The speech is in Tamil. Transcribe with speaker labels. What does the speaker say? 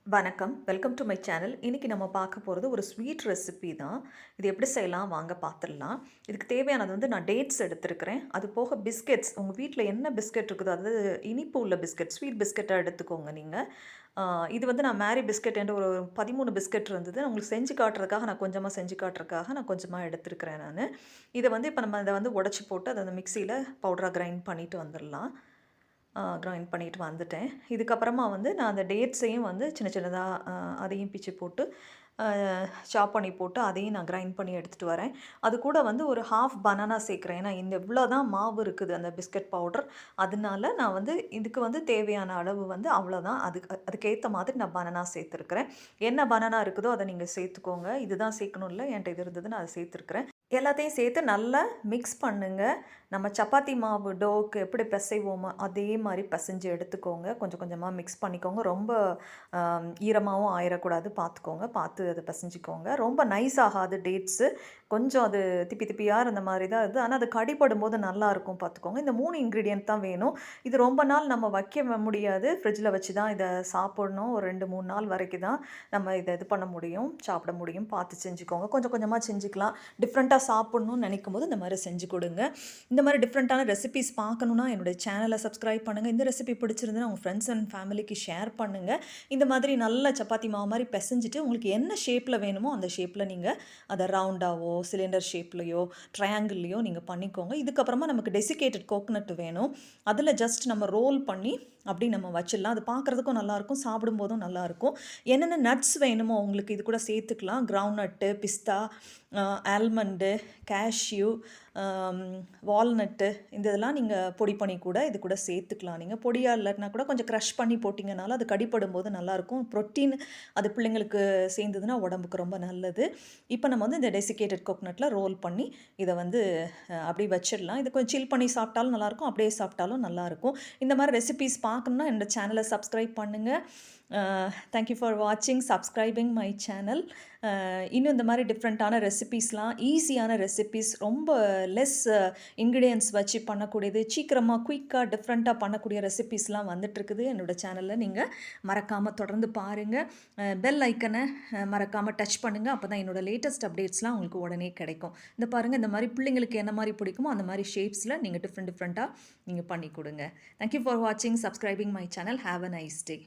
Speaker 1: வணக்கம். Welcome to my channel. இன்னைக்கு நம்ம பார்க்க போறது ஒரு ஸ்வீட் ரெசிபி தான். இது எப்படி செய்யலாம் வாங்க பார்த்துடலாம். இதுக்கு தேவையானது வந்து நான் டேட்ஸ் எடுத்திருக்கிறேன். அது போக பிஸ்கெட்ஸ் உங்க வீட்ல என்ன பிஸ்கெட் இருக்குதோ, அதாவது இனிப்பு உள்ள பிஸ்கெட், ஸ்வீட் பிஸ்கெட்டா எடுத்துக்கோங்க நீங்க. இது வந்து நான் மேரி பிஸ்கெட் என்ட்ட ஒரு 13 பிஸ்கெட் இருந்தது. உங்களுக்கு செஞ்சு காட்டுறதுக்காக நான் கொஞ்சமா செஞ்சு காட்டுறதுக்காக நான் கொஞ்சமா எடுத்திருக்கிறேன் நானு. இத வந்து இப்ப நம்ம இத வந்து உடைச்சு போட்டு அத அந்த மிக்ஸியில பவுடரா கிரைண்ட் பண்ணிட்டு வந்துரலாம். கிரைண்ட் பண்ணிட்டு வந்துட்டேன். இதுக்கப்புறமா வந்து நான் அந்த டேட்ஸையும் வந்து சின்ன சின்னதா அதையும் பிச்சு போட்டு, அ சாப் பண்ணி போட்டு, அதையும் நான் கிரைண்ட் பண்ணி எடுத்துட்டு வரேன். அது கூட வந்து ஒரு ஹாஃப் பனானா சேர்க்கிறேன். ஏன்னா, இந்த இவ்ளோ தான் மாவு இருக்குது அந்த பிஸ்கட் பவுடர். அதனால நான் வந்து இதுக்கு வந்து தேவையான அளவு வந்து அவ்வளோதான். அதுக்கேத்த மாதிரி நான் பனானா சேர்த்துருக்கிறேன். என்ன பனானா இருக்குதோ அத நீங்க சேர்த்துக்கோங்க. இதுதான் சேர்க்கணும் இல்ல. என்ட்ட இது இருந்தது நான் அத சேர்த்துருக்கிறேன். எல்லாத்தையும் சேர்த்து நல்லா மிக்ஸ் பண்ணுங்க. நம்ம சப்பாத்தி மாவு டோக்கு எப்படி பெசைவோமோ, அதே மாரி பெசஞ்சு எடுத்துக்கோங்க. கொஞ்சம் கொஞ்சமா மிக்ஸ் பண்ணிக்கோங்க. ரொம்ப ஈரமாவும் ஆயிறக்கூடாது பார்த்துக்கோங்க. பார்த்து அத பெசஞ்சுக்கோங்க. ரொம்ப நைஸ் ஆகாது டேட்ஸு. கொஞ்சம் அது திப்பி திப்பியா இருந்த மாரி தான் இது. ஆனா அது கடிப்படும்போது நல்லாயிருக்கும் பார்த்துக்கோங்க. இந்த 3 இன்கிரீடியன்ட் தான் வேணும். இது ரொம்ப நாள் நம்ம வைக்க முடியாது. ஃப்ரிட்ஜில வச்சு தான் இத சாப்பிடணும். ஒரு 2, 3 நாள் வரைக்கும் தான் நம்ம இத இது பண்ண முடியும், சாப்பிட முடியும். பார்த்து செஞ்சுக்கோங்க. கொஞ்சம் கொஞ்சமா செஞ்சுக்கலாம். டிஃப்ரெண்ட்டா சாப்பிடணும்னு நினைக்கும்போது இந்த மாரி செஞ்சு கொடுங்க. இந்த மாதிரி டிஃப்ரெண்ட்டான ரெசிபீஸ் பார்க்கணுன்னா என்னுடைய சேனலை சப்ஸ்கிரைப் பண்ணுங்கள். இந்த ரெசிபி பிடிச்சிருந்ததுன்னா உங்கள் ஃப்ரெண்ட்ஸ் அண்ட் ஃபேமிலிக்கு ஷேர் பண்ணுங்கள். இந்த மாதிரி நல்ல சப்பாத்தி மாவு மாதிரி பிசைஞ்சிட்டு உங்களுக்கு என்ன ஷேப்பில் வேணுமோ அந்த ஷேப்பில் நீங்கள் அதை ரவுண்டாவோ சிலிண்டர் ஷேப்லையோ ட்ரையாங்கிள்லையோ நீங்கள் பண்ணிக்கோங்க. இதுக்கப்புறமா நமக்கு டெசிகேட்டட் கோகனட் வேணும். அதில் ஜஸ்ட் நம்ம ரோல் பண்ணி அப்படி நம்ம வச்சிடலாம். அது பார்க்குறதுக்கும் நல்லாயிருக்கும், சாப்பிடும்போதும் நல்லாயிருக்கும். என்னென்ன நட்ஸ் வேணுமோ உங்களுக்கு இது கூட சேர்த்துக்கலாம். கிரவுண்ட் நட்டு, பிஸ்தா, ஆல்மண்டு, கேஷ்யூ, வால்நட்டு இந்த இதெல்லாம் நீங்கள் பொடி பண்ணி கூட இது கூட சேர்த்துக்கலாம். நீங்கள் பொடியாக இல்லைன்னா கூட கொஞ்சம் க்ரஷ் பண்ணி போட்டிங்கனாலும் அது கடிப்படும் போது நல்லாயிருக்கும். ப்ரோட்டீன் அது பிள்ளைங்களுக்கு சேர்ந்ததுன்னா உடம்புக்கு ரொம்ப நல்லது. இப்போ நம்ம வந்து இந்த டெசிகேட்டட் கோகனட்டில் ரோல் பண்ணி இதை வந்து அப்படியே வச்சிடலாம். இது கொஞ்சம் சில் பண்ணி சாப்பிட்டாலும் நல்லாயிருக்கும், அப்படியே சாப்பிட்டாலும் நல்லாயிருக்கும். இந்த மாதிரி ரெசிபீஸ் பார்க்கணுன்னா என்னோட சேனலை சப்ஸ்கிரைப் பண்ணுங்கள். தேங்க்யூ ஃபார் வாட்சிங், சப்ஸ்கிரைபிங் மை சேனல். இன்னும் இந்த மாதிரி டிஃப்ரெண்ட்டான ரெசிபீஸ்லாம், ஈஸியான ரெசிபீஸ், ரொம்ப லெஸ் இன்க்ரீடியன்ட்ஸ் வச்சு பண்ணக்கூடியது, சீக்கிரமாக குயிக்காக டிஃப்ரெண்ட்டாக பண்ணக்கூடிய ரெசிபீஸ்லாம் வந்துட்டுருக்குது என்னோடய சேனலில். நீங்கள் மறக்காமல் தொடர்ந்து பாருங்கள். பெல் ஐக்கனை மறக்காமல் டச் பண்ணுங்கள். அப்போ தான் என்னோடய லேட்டஸ்ட் அப்டேட்ஸ்லாம் உங்களுக்கு உடனே கிடைக்கும். இந்த பாருங்கள், இந்த மாதிரி பிள்ளைங்களுக்கு என்ன மாதிரி பிடிக்குமோ அந்த மாதிரி ஷேப்ஸில் நீங்கள் டிஃப்ரெண்ட்டாக நீங்கள் பண்ணி கொடுங்க. தேங்க்யூ ஃபார் வாட்சிங், subscribing my channel. Have a nice day.